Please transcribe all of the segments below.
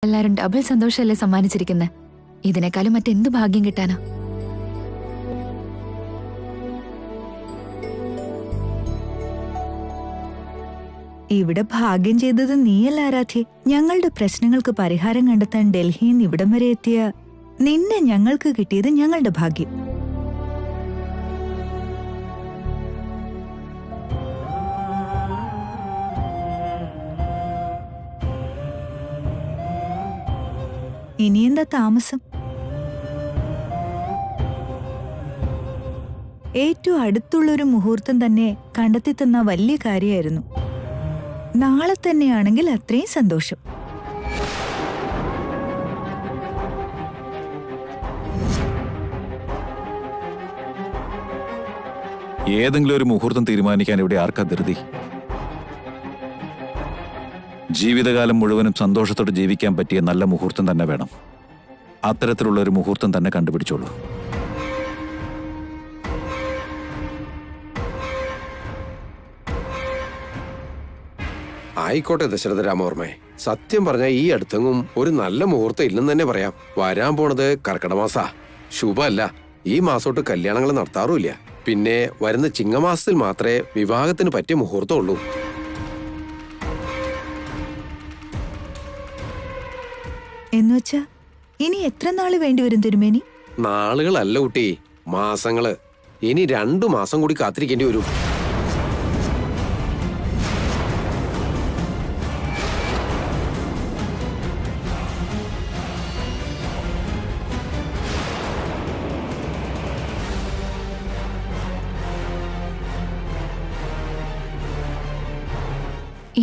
എല്ലാരും ഡബിൾ സന്തോഷമല്ലേ സമ്മാനിച്ചിരിക്കുന്നത്. ഇതിനേക്കാളും മറ്റെന്ത് ഭാഗ്യം കിട്ടാനാ? ഇവിടെ ഭാഗ്യം ചെയ്തത് നീയല്ല ആരാധ്യ. ഞങ്ങളുടെ പ്രശ്നങ്ങൾക്ക് പരിഹാരം കണ്ടെത്താൻ ഡൽഹിയിൽ നിന്ന് ഇവിടം വരെ എത്തിയ നിന്നെ ഞങ്ങൾക്ക് കിട്ടിയത് ഞങ്ങളുടെ ഭാഗ്യം. ഇനിയെന്താ താമസം? ഏറ്റവും അടുത്തുള്ളൊരു മുഹൂർത്തം തന്നെ കണ്ടെത്തി തന്ന വലിയ കാര്യമായിരുന്നു. നാളെ തന്നെയാണെങ്കിൽ അത്രയും സന്തോഷം. ഏതെങ്കിലും ഒരു മുഹൂർത്തം തീരുമാനിക്കാൻ ഇവിടെ ആർക്കാ ധൃതി? ജീവിതകാലം മുഴുവനും സന്തോഷത്തോടെ ജീവിക്കാൻ പറ്റിയ നല്ല മുഹൂർത്തം തന്നെ വേണം. അത്തരത്തിലുള്ള ഒരു മുഹൂർത്തം തന്നെ കണ്ടുപിടിച്ചോളൂ. ആയിക്കോട്ടെ ദശരഥ രാമവർമ്മേ, സത്യം പറഞ്ഞാൽ ഈ അടുത്തെങ്ങും ഒരു നല്ല മുഹൂർത്തം ഇല്ലെന്ന് തന്നെ പറയാം. വരാൻ പോണത് കർക്കിടമാസാ. ശുഭമല്ല. ഈ മാസോട്ട് കല്യാണങ്ങൾ നടത്താറുമില്ല. പിന്നെ വരുന്ന ചിങ്ങമാസത്തിൽ മാത്രമേ വിവാഹത്തിന് പറ്റിയ മുഹൂർത്തം ഉള്ളൂ. എന്നുവെച്ചാ ഇനി എത്ര നാള് വേണ്ടിവരും തിരുമേനി? നാളുകളല്ല കുട്ടി, മാസങ്ങള്. ഇനി 2 മാസം കൂടി കാത്തിരിക്കേണ്ടി വരും.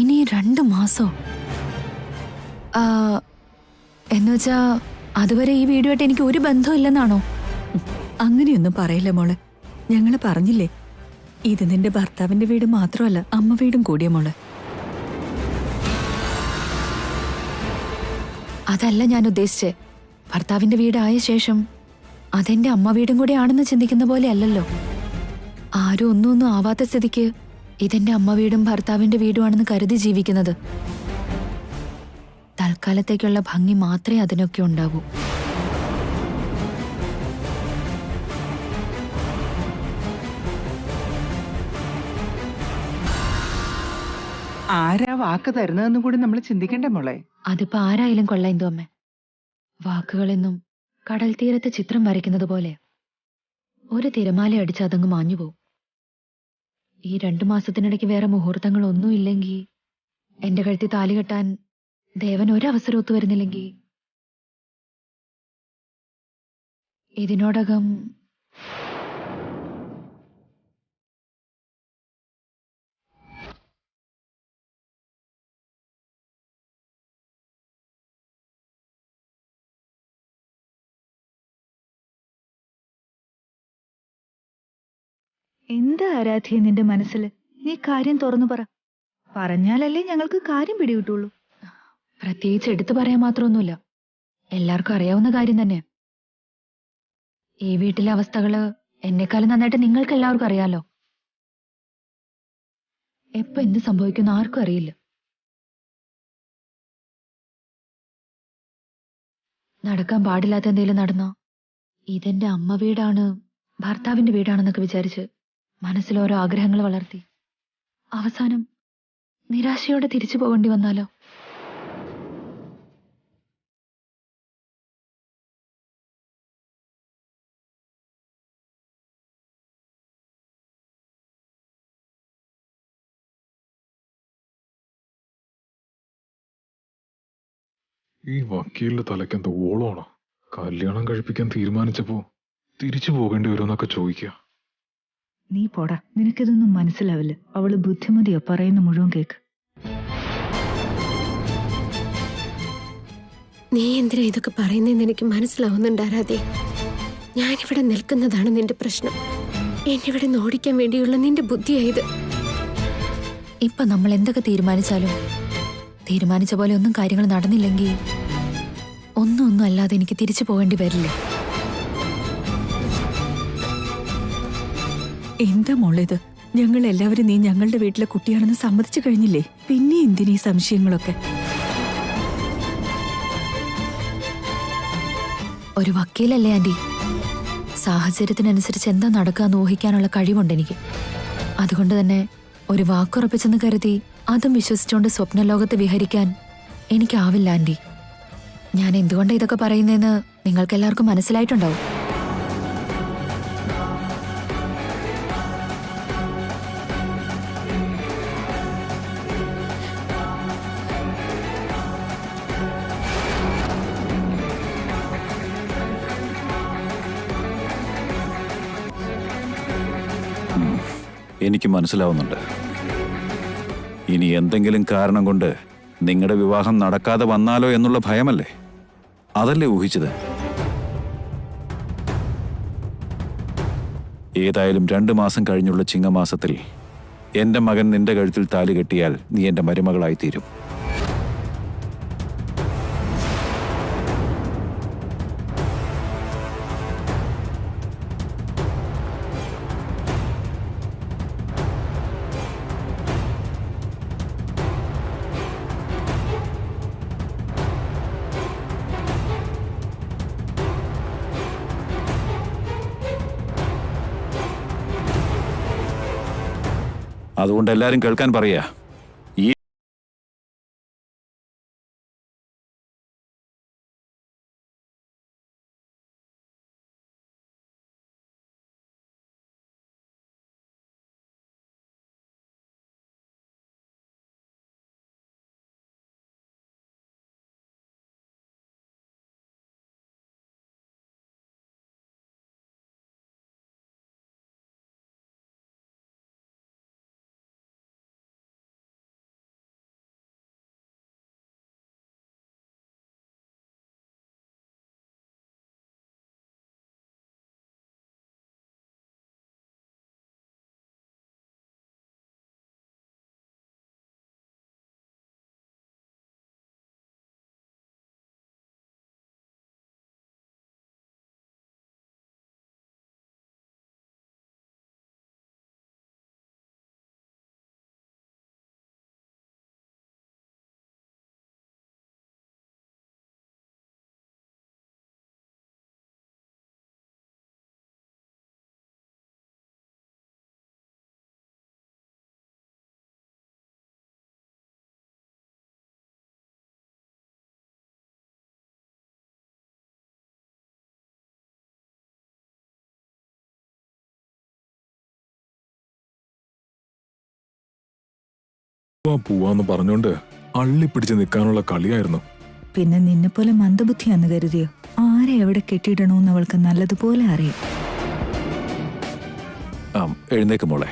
ഇനി 2 മാസോ? എന്നുവെച്ചാ അതുവരെ ഈ വീഡിയോയായിട്ട് എനിക്ക് ഒരു ബന്ധമില്ലെന്നാണോ? അങ്ങനെയൊന്നും പറയില്ല മോളെ. ഞങ്ങള് പറഞ്ഞില്ലേ, ഇത് നിന്റെ ഭർത്താവിന്റെ വീട് മാത്രമല്ല, അമ്മ വീടും കൂടിയ മോളെ. അതല്ല ഞാൻ ഉദ്ദേശിച്ചേ. ഭർത്താവിന്റെ വീടായ ശേഷം അതെന്റെ അമ്മ വീടും കൂടെ ആണെന്ന് ചിന്തിക്കുന്ന പോലെ അല്ലല്ലോ. ആരും ഒന്നും ആവാത്ത സ്ഥിതിക്ക് ഇതെന്റെ അമ്മ വീടും ഭർത്താവിന്റെ വീടുമാണെന്ന് കരുതി ജീവിക്കുന്നത്. തൽക്കാലത്തേക്കുള്ള ഭംഗി മാത്രമേ അതിനൊക്കെ ഉണ്ടാവൂ. ആരാ വാക്ക് തരുന്നതെന്നും കൂടി നമ്മൾ ചിന്തിക്കണ്ടേ മോളെ? അതിപ്പോ ആരായാലും കൊള്ളാം അമ്മേ. വാക്കുകളെന്നും കടൽ തീരത്തെ ചിത്രം വരയ്ക്കുന്നത് പോലെ ഒരു തിരമാല അടിച്ച് അതങ്ങ് മാഞ്ഞു പോവും. ഈ 2 മാസത്തിനിടയ്ക്ക് വേറെ മുഹൂർത്തങ്ങളൊന്നും ഇല്ലെങ്കിൽ, എന്റെ കഴുത്തി താലി കെട്ടാൻ ദേവൻ ഒരവസരം ഒത്തുവരുന്നില്ലെങ്കിൽ, ഇതിനോടകം എന്താ ആരാധ്യ നിന്റെ മനസ്സില്? നീ കാര്യം തുറന്നു പറ. പറഞ്ഞാലല്ലേ ഞങ്ങൾക്ക് കാര്യം പിടികിട്ടുള്ളൂ. പ്രത്യേകിച്ച് എടുത്തു പറയാൻ മാത്രമൊന്നുമില്ല. എല്ലാവർക്കും അറിയാവുന്ന കാര്യം തന്നെ. ഈ വീട്ടിലെ അവസ്ഥകള് എന്നെക്കാളും നന്നായിട്ട് നിങ്ങൾക്ക് എല്ലാവർക്കും അറിയാലോ. എപ്പോ എന്ത് സംഭവിക്കുന്ന ആർക്കും അറിയില്ല. നടക്കാൻ പാടില്ലാത്ത എന്തെങ്കിലും നടന്നോ, ഇതെന്റെ അമ്മ വീടാണ് ഭർത്താവിന്റെ വീടാണെന്നൊക്കെ വിചാരിച്ച് മനസ്സിൽ ഓരോ ആഗ്രഹങ്ങൾ വളർത്തി അവസാനം നിരാശയോടെ തിരിച്ചു പോകേണ്ടി വന്നാലോ? ഈ വക്കീലിന്റെ തലയ്ക്കെന്താ ഓളമാണോ? കല്യാണം കഴിപ്പിക്കാൻ തീരുമാനിച്ചപ്പോ തിരിച്ചു പോകേണ്ടി വരുമെന്നൊക്കെ ചോദിക്കുക. നീ പോടാ, നിനക്കിതൊന്നും മനസ്സിലാവില്ല. അവള് ബുദ്ധിമതിയോ, പറയുന്ന മുഴുവൻ കേക്ക്. നീ എന്തിനാ ഇതൊക്കെ പറയുന്നതെന്ന് എനിക്ക് മനസ്സിലാവുന്നുണ്ട് ആരാധേ. ഞാനിവിടെ നിൽക്കുന്നതാണ് നിന്റെ പ്രശ്നം. എന്നിവിടെ ഓടിക്കാൻ വേണ്ടിയുള്ള നിന്റെ ബുദ്ധിയായത്. ഇപ്പൊ നമ്മൾ എന്തൊക്കെ തീരുമാനിച്ചാലും തീരുമാനിച്ച പോലെ ഒന്നും കാര്യങ്ങൾ നടന്നില്ലെങ്കിൽ ഒന്നും അല്ലാതെ എനിക്ക് തിരിച്ചു പോകേണ്ടി വരില്ലേ? എന്താ മോളിത്? ഞങ്ങൾ എല്ലാവരും നീ ഞങ്ങളുടെ വീട്ടിലെ കുട്ടിയാണെന്ന് സമ്മതിച്ചു കഴിഞ്ഞില്ലേ? പിന്നെ എന്തിനീ സംശയങ്ങളൊക്കെ? ഒരു വക്കീലല്ലേ ആന്റി? സാഹചര്യത്തിനനുസരിച്ച് എന്താ നടക്കാന്ന് ഊഹിക്കാനുള്ള കഴിവുണ്ട് എനിക്ക്. അതുകൊണ്ട് തന്നെ ഒരു വാക്കുറപ്പിച്ചെന്ന് കരുതി അതും വിശ്വസിച്ചുകൊണ്ട് സ്വപ്നലോകത്ത് വിഹരിക്കാൻ എനിക്കാവില്ല ആന്റി. ഞാൻ എന്തുകൊണ്ടാണ് ഇതൊക്കെ പറയുന്നതെന്ന് നിങ്ങൾക്കെല്ലാവർക്കും മനസ്സിലായിട്ടുണ്ടാവും. എനിക്ക് മനസ്സിലാവുന്നുണ്ട്. ഇനി എന്തെങ്കിലും കാരണം കൊണ്ട് നിങ്ങളുടെ വിവാഹം നടക്കാതെ വന്നാലോ എന്നുള്ള ഭയമല്ലേ? അതല്ലേ ഊഹിച്ചത്? ഏതായാലും 2 മാസം കഴിഞ്ഞുള്ള ചിങ്ങമാസത്തിൽ എന്റെ മകൻ നിന്റെ കഴുത്തിൽ താലി കെട്ടിയാൽ നീ എന്റെ മരുമകളായി തീരും. അതുകൊണ്ട് എല്ലാരും കേൾക്കാൻ പറയാ, ഈ പോവാന്ന് പറഞ്ഞോണ്ട് അള്ളിപ്പിടിച്ച് നിൽക്കാനുള്ള കളിയായിരുന്നു. പിന്നെ നിന്നെപ്പോലെ മന്ദബുദ്ധിയാന്ന് കരുതിയോ? ആരെ എവിടെ കെട്ടിയിടണോന്ന് അവൾക്ക് നല്ലതുപോലെ അറിയാം. എഴുന്നേക്ക് മോളെ.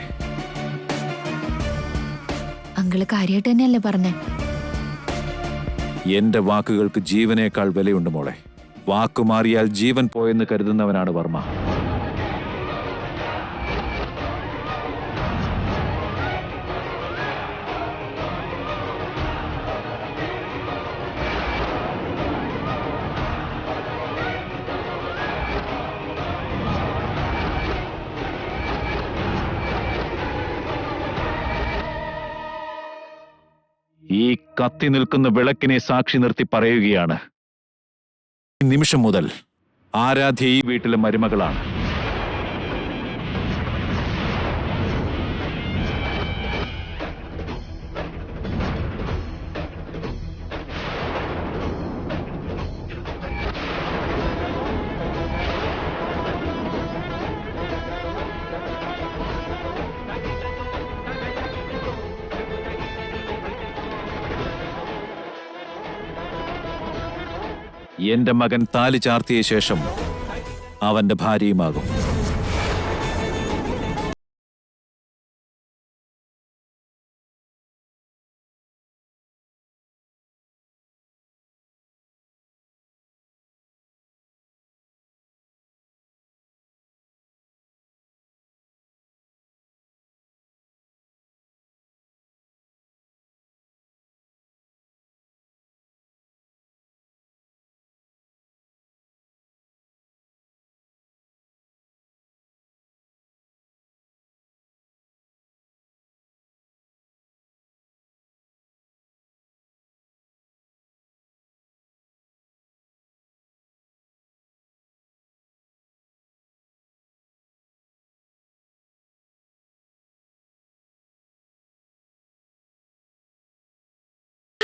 അങ്കിള് കാര്യമായിട്ട് തന്നെയല്ലേ പറഞ്ഞേ? എന്റെ വാക്കുകൾക്ക് ജീവനേക്കാൾ വിലയുണ്ട് മോളെ. വാക്കു മാറിയാൽ ജീവൻ പോയെന്ന് കരുതുന്നവനാണ് വർമ്മ. ഈ കത്തി നിൽക്കുന്ന വിളക്കിനെ സാക്ഷി നിർത്തി പറയുകയാണ്, ഈ നിമിഷം മുതൽ ആരാധ്യ ഈ വീട്ടിലെ മരുമകളാണ്. എന്റെ മകൻ താലി ചാർത്തിയ ശേഷം അവന്റെ ഭാര്യയുമാകും.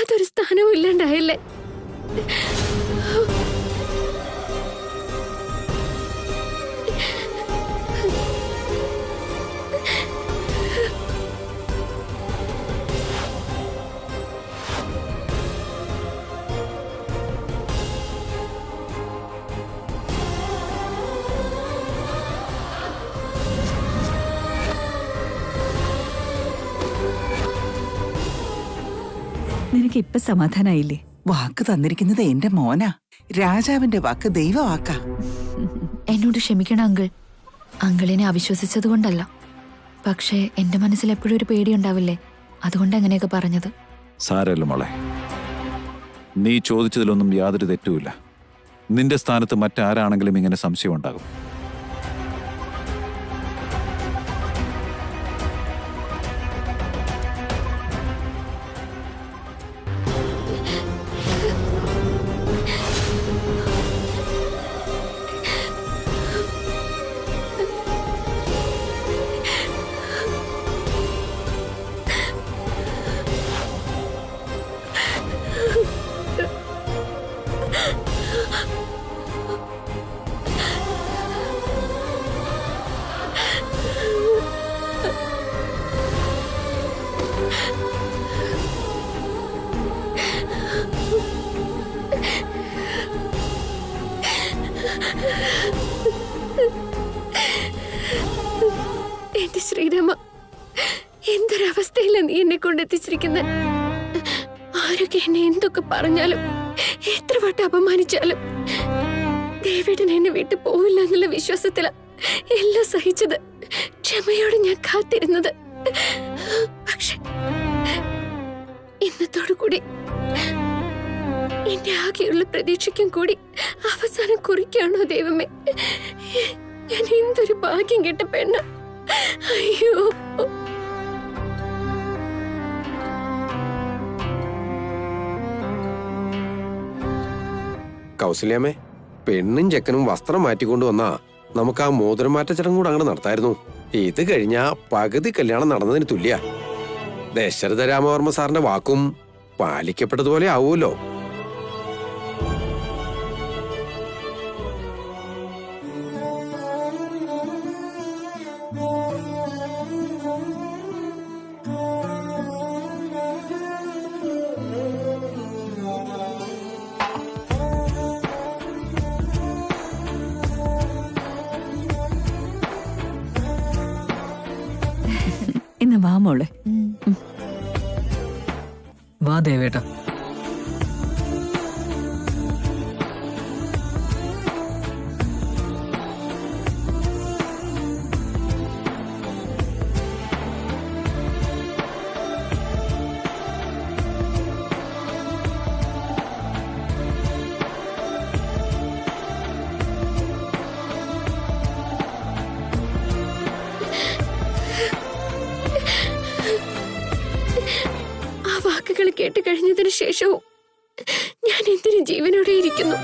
അതൊരു സ്ഥാനവും ഇല്ലാണ്ടായല്ലേ? നിനക്ക് ഇപ്പൊ സമാധാനായില്ലേ? വാക്ക് തന്നിരിക്കുന്നത് എന്റെ മോനാ. രാജാവിന്റെ വാക്ക് ദൈവവാക്കാ. എന്നോട് ക്ഷമിക്കണം അങ്കിൾ. അങ്കിളിനെ അവിശ്വസിച്ചത് കൊണ്ടല്ല. പക്ഷേ എന്റെ മനസ്സിൽ എപ്പോഴും ഒരു പേടിയുണ്ടാവില്ലേ, അതുകൊണ്ട് അങ്ങനെയൊക്കെ പറഞ്ഞത്. സാരല്ല മോളെ, നീ ചോദിച്ചതിലൊന്നും യാതൊരു തെറ്റുമില്ല. നിന്റെ സ്ഥാനത്ത് മറ്റാരാണെങ്കിലും ഇങ്ങനെ സംശയം ഉണ്ടാകും. എന്റെ ശ്രീരാമ, എന്തൊരവസ്ഥയില നീ എന്നെ കൊണ്ടെത്തിച്ചിരിക്കുന്നത്. ആരൊക്കെ എന്നെ എന്തൊക്കെ പറഞ്ഞാലും എത്ര വട്ടം അപമാനിച്ചാലും ദേവേട്ടൻ എന്നെ വിട്ടു പോവില്ല എന്നുള്ള വിശ്വാസത്തില എല്ലാം സഹിച്ചത്. ക്ഷമയോടെ ഞാൻ കാത്തിരുന്നത്. പക്ഷെ ഇന്നത്തോടു കൂടി എന്റെ ആകെയുള്ള പ്രതീക്ഷയ്ക്കും കൂടി അവസാനം കുറിക്കാണോ ദൈവമേ? ഞാൻ എന്തൊരു ഭാഗ്യം കെട്ട പെണ്ണ. അയ്യോ, കൗസല്യാമ്മേ, പെണ്ണും ചെക്കനും വസ്ത്രം മാറ്റിക്കൊണ്ടു വന്നാ നമുക്ക് ആ മോതിരം മാറ്റ ചടങ്ങ് കൂടെ അങ്ങോട്ട് നടത്തായിരുന്നു. ഇത് കഴിഞ്ഞാ പകുതി കല്യാണം നടന്നതിന് തുല്യ. ദശരഥ രാമവർമ്മ സാറിന്റെ വാക്കും പാലിക്കപ്പെട്ടതുപോലെ ആവൂല്ലോ. ഇന്ന് വാ മോളെ. വാ ദേവേട്ട. കേട്ട് കഴിഞ്ഞതിന് ശേഷവും ഞാൻ എന്തിനും ജീവനോടെ ഇരിക്കുന്നു.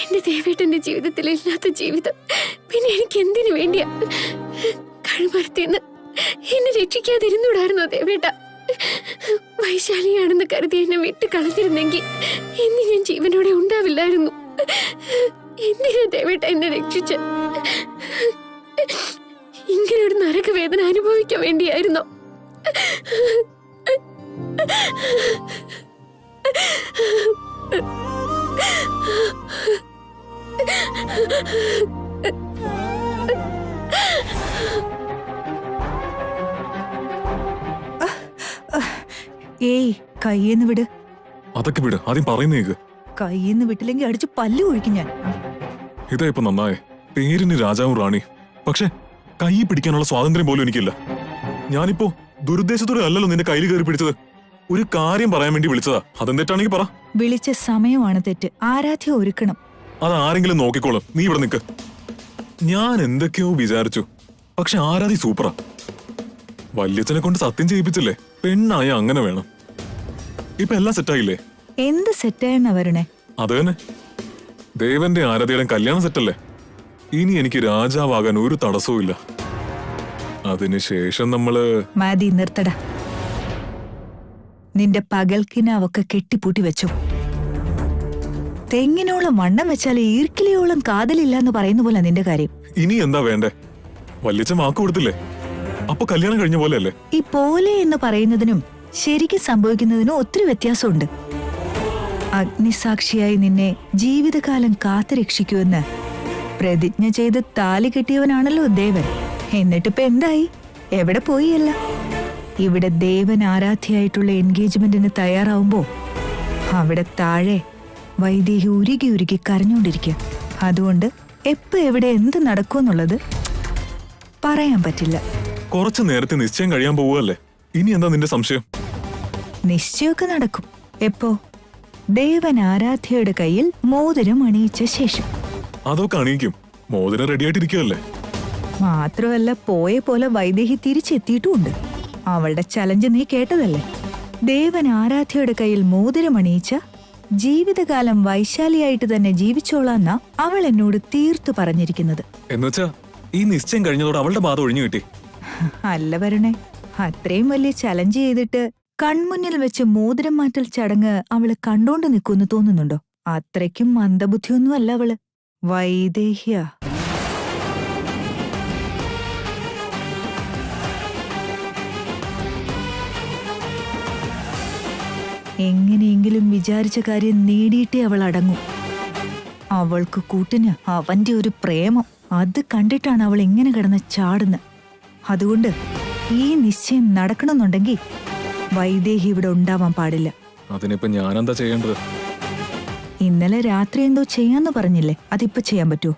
എന്റെ ദേവേട്ടന്റെ ജീവിതത്തിൽ ഇല്ലാത്ത ജീവിതം പിന്നെ എനിക്ക് എന്തിനു വേണ്ടിയാ? കഴുമരത്തിന്ന് എന്നെ രക്ഷിക്കാതിരുന്നൂടായിരുന്നോ ദേവേട്ട? വൈശാലിയാണെന്ന് കരുതി എന്നെ വിട്ട് കളഞ്ഞിരുന്നെങ്കിൽ ഇന്ന് ഞാൻ ജീവനോടെ ഉണ്ടാവില്ലായിരുന്നു. എന്തിനാ ദേവേട്ട എന്നെ രക്ഷിച്ച? ഇങ്ങനെ ഒരു നരകവേദന അനുഭവിക്കാൻ വേണ്ടിയായിരുന്നോ? ഏയ്, കയ്യെന്ന് വിട്. അതൊക്കെ വിട്, ആദ്യം പറയുന്നേക്ക്. കയ്യെന്ന് വിട്ടില്ലെങ്കിൽ അടിച്ച് പല്ല് ഒഴിക്കും ഞാൻ. ഇതാ ഇപ്പൊ നന്നായേ. പേരിന് രാജാവും റാണി, പക്ഷെ കൈ പിടിക്കാനുള്ള സ്വാതന്ത്ര്യം പോലും എനിക്കില്ല. ഞാനിപ്പോ ദുരുദ്ദേശത്തോടെ അല്ലല്ലോ നിന്റെ കയ്യിൽ കയറി പിടിച്ചത്. ഒരു കാര്യം പറയാൻ വേണ്ടി വിളിച്ചതാ. അതെന്തെറ്റാണെങ്കിൽ പറ. വിളിച്ച സമയമാണ് തെറ്റ്. ആരാധ്യ ഒരുക്കണം. അത് ആരെങ്കിലും നോക്കിക്കോളും. നീ ഇവിടെ നിൽക്ക്. ഞാൻ എന്തൊക്കെയോ വിചാരിച്ചു, പക്ഷെ ആരാധി സൂപ്പറാ. വല്യച്ഛനെ കൊണ്ട് സത്യം ചെയ്യിപ്പിച്ചില്ലേ? പെണ്ണായ അങ്ങനെ വേണം. ഇപ്പൊ എല്ലാം സെറ്റായില്ലേ? എന്ത് സെറ്റായെന്നാ വരണേ? അത് തന്നെ, ദേവന്റെ ആരാധ്യയുടെ കല്യാണം സെറ്റല്ലേ? ഇനി എനിക്ക് രാജാവാകാൻ ഒരു തടസ്സവും ഇല്ല. അതിനുശേഷം നമ്മള് മാതി നിർത്തട. നിന്റെ പകൽക്കിനാവൊക്കെ കെട്ടിപ്പൂട്ടി വെച്ചു. തെങ്ങിനോളം വണ്ണം വെച്ചാൽ ഈർക്കിലിയോളം കാതലില്ല എന്ന് പറയുന്ന പോലെ നിന്റെ കാര്യം. ഇനി എന്താ വേണ്ടേ? വല്യച്ഛൻ വാക്ക് കൊടുത്തില്ലേ? അപ്പൊ കല്യാണം കഴിഞ്ഞ പോലെയല്ലേ? ഈ പോലെ എന്ന് പറയുന്നതിനും ശരിക്കും സംഭവിക്കുന്നതിനും ഒത്തിരി വ്യത്യാസമുണ്ട്. അഗ്നിസാക്ഷിയായി നിന്നെ ജീവിതകാലം കാത്തുരക്ഷിക്കുമെന്ന് പ്രതിജ്ഞ ചെയ്ത് താലി കെട്ടിയവനാണല്ലോ ദേവൻ. എന്നിട്ടിപ്പോ എന്തായി? എവിടെ പോയില്ല? ഇവിടെ ദേവൻ ആരാധ്യയായിട്ടുള്ള എൻഗേജ്മെന്റിന് തയ്യാറാവുമ്പോ അവിടെ താഴെ വൈദേഹി ഉരുകി ഉരുകി കരഞ്ഞോണ്ടിരിക്കുക. അതുകൊണ്ട് എപ്പോ എവിടെ എന്ത് നടക്കുമെന്നുള്ളത് പറയാൻ പറ്റില്ല. കുറച്ചു നേരത്തെ നിശ്ചയം കഴിയാൻ പോവുകയല്ലേ? ഇനി എന്താ നിന്റെ സംശയം? നിശ്ചയമൊക്കെ നടക്കും. എപ്പോ? ദേവൻ ആരാധ്യയുടെ കയ്യിൽ മോതിരം അണിയിച്ച ശേഷം. അതൊക്കെ അണിയിക്കും. മോതിരം റെഡിയായിട്ടിരിക്കുകയല്ലേ? മാത്രമല്ല, പോയ പോലെ വൈദേഹി തിരിച്ചെത്തിയിട്ടുമുണ്ട്. അവളുടെ ചലഞ്ച് നീ കേട്ടതല്ലേ? ദേവൻ ആരാധ്യയുടെ കയ്യിൽ മോതിരം അണിയിച്ച ജീവിതകാലം വൈശാലിയായിട്ട് തന്നെ ജീവിച്ചോളാന്നാ അവൾ എന്നോട് തീർത്തു പറഞ്ഞിരിക്കുന്നത്. എന്നുവെച്ചാ ഈ നിശ്ചയം കഴിഞ്ഞതോടെ അവളുടെ ബാധ ഒഴിഞ്ഞു കിട്ടി? അല്ല വരണേ, അത്രയും വലിയ ചലഞ്ച് ചെയ്തിട്ട് കൺമുന്നിൽ വെച്ച് മോതിരം മാറ്റൽ ചടങ്ങ് അവള് കണ്ടോണ്ട് നിൽക്കുമെന്ന് തോന്നുന്നുണ്ടോ? അത്രയ്ക്കും മന്ദബുദ്ധിയൊന്നും അല്ല അവള്. വൈദേഹ്യ. എങ്ങനെയെങ്കിലും വിചാരിച്ച കാര്യം നേടിയിട്ടേ അവൾ അടങ്ങും. അവൾക്ക് കൂട്ടിന് അവന്റെ ഒരു പ്രേമം, അത് കണ്ടിട്ടാണ് അവൾ ഇങ്ങനെ കിടന്ന് ചാടുന്നത്. അതുകൊണ്ട് ഈ നിശ്ചയം നടക്കണമെന്നുണ്ടെങ്കിൽ വൈദേഹി ഇവിടെ ഉണ്ടാവാൻ പാടില്ല. അതിനിപ്പോ ഞാനെന്താ ചെയ്യേണ്ടത്? ഇന്നലെ രാത്രി എന്തോ ചെയ്യാന്ന് പറഞ്ഞില്ലേ, അതിപ്പോ ചെയ്യാൻ പറ്റുമോ?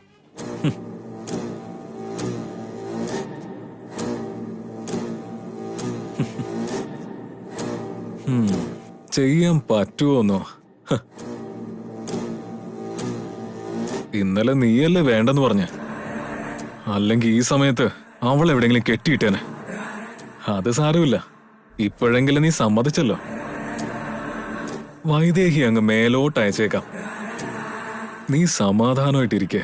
ചെയ്യാൻ പറ്റുമോന്നോ? ഇന്നലെ നീയല്ലേ വേണ്ടെന്ന് പറഞ്ഞ? അല്ലെങ്കിൽ ഈ സമയത്ത് അവൾ എവിടെയെങ്കിലും കെട്ടിയിട്ടേനെ. അത് സാരമില്ല, ഇപ്പോഴെങ്കിലും നീ സമ്മതിച്ചല്ലോ. വൈദേഹി അങ്ങ് മേലോട്ട് അയച്ചേക്കാം. നീ സമാധാനമായിട്ടിരിക്കേ.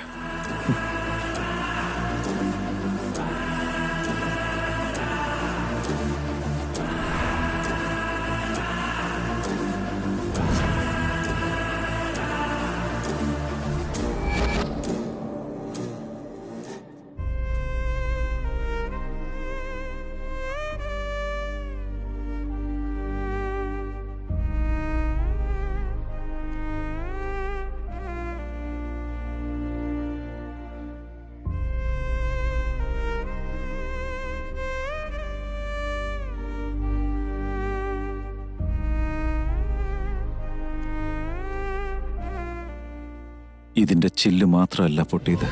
ഇതിന്റെ ചില്ല് മാത്രമല്ല പൊട്ടിയത്,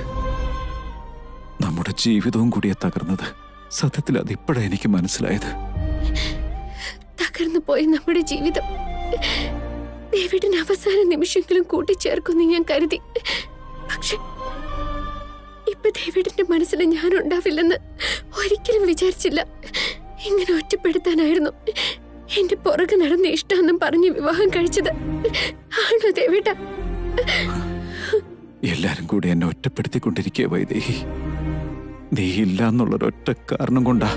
നമ്മുടെ ജീവിതവും കൂടിയാ തകർന്നത്. സത്യത്തിൽ അതിപ്പോഴാ എനിക്ക് മനസ്സിലായത്. തകർന്നു പോയ നമ്മുടെ ജീവിതം ഡേവിഡിന് അവസാന നിമിഷങ്ങളും കൂട്ടിച്ചേർക്കുമെന്ന് ഞാൻ കരുതി. പക്ഷെ ഇപ്പൊ ഡേവിഡിന്റെ മനസ്സിൽ ഞാൻ ഉണ്ടാവില്ലെന്ന് ഒരിക്കലും വിചാരിച്ചില്ല. ഇങ്ങനെ ഒറ്റപ്പെടുത്താനായിരുന്നു എന്റെ പുറകെ നടന്ന ഇഷ്ടമെന്നും പറഞ്ഞ് വിവാഹം കഴിച്ചത്. ആണോ ഡേവിഡ? എല്ലാരും കൂടി എന്നെ ഒറ്റപ്പെടുത്തിക്കൊണ്ടിരിക്കുക വൈദേഹി. നീ ഇല്ല എന്നുള്ളൊരൊറ്റ കാരണം കൊണ്ടാ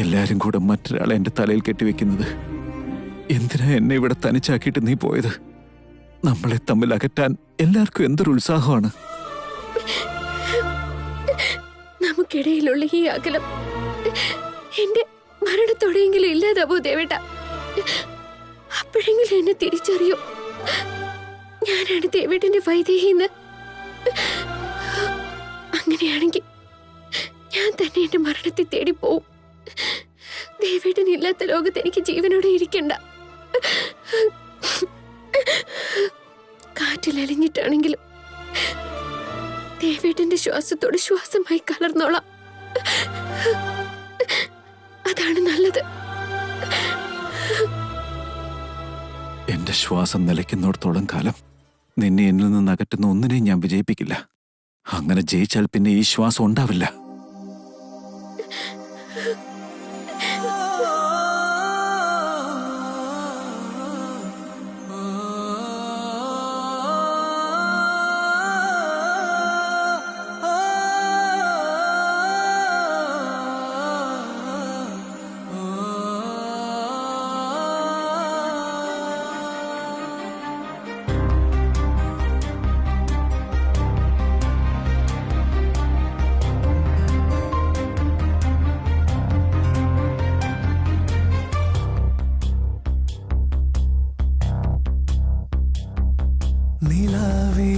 എല്ലാരും കൂടെ മറ്റൊരാളെ എന്റെ തലയിൽ കെട്ടിവെക്കുന്നത്. എന്തിനാ എന്നെ ഇവിടെ തനിച്ചാക്കിയിട്ട് നീ പോയത്? നമ്മളെ തമ്മിൽ അകറ്റാൻ എല്ലാവർക്കും എന്തൊരു ഉത്സാഹമാണ്. നമുക്കിടയിലുള്ള ഈ അകലം എന്റെ മരണത്തോടെയെങ്കിലും ഇല്ലാതാവോ ദേവേട്ട? അപ്പോഴെങ്കിലും എന്നെ തിരിച്ചറിയൂ. ഞാനാണ് ദേവേട്ടന്റെ വൈദേഹിന്ന്. അങ്ങനെയാണെങ്കിൽ ഞാൻ തന്നെ എന്റെ മരണത്തെ തേടി പോവും. ദേവേട്ടൻ ഇല്ലാത്ത ലോകത്ത് എനിക്ക് ജീവനോടെ ഇരിക്കണ്ട. കാറ്റിൽ അലിഞ്ഞിട്ടാണെങ്കിലും ദേവേട്ടന്റെ ശ്വാസത്തോട് ശ്വാസമായി കലർന്നോളാം. അതാണ് നല്ലത്. എന്റെ ശ്വാസം നിലയ്ക്കുന്നിടത്തോളം കാലം നിന്നെ എന്നിൽ നിന്ന് അകറ്റുന്ന ഒന്നിനെയും ഞാൻ വിജയിപ്പിക്കില്ല. അങ്ങനെ ജയിച്ചാൽ പിന്നെ ഈ ശ്വാസം ഉണ്ടാവില്ല. നിലാവേ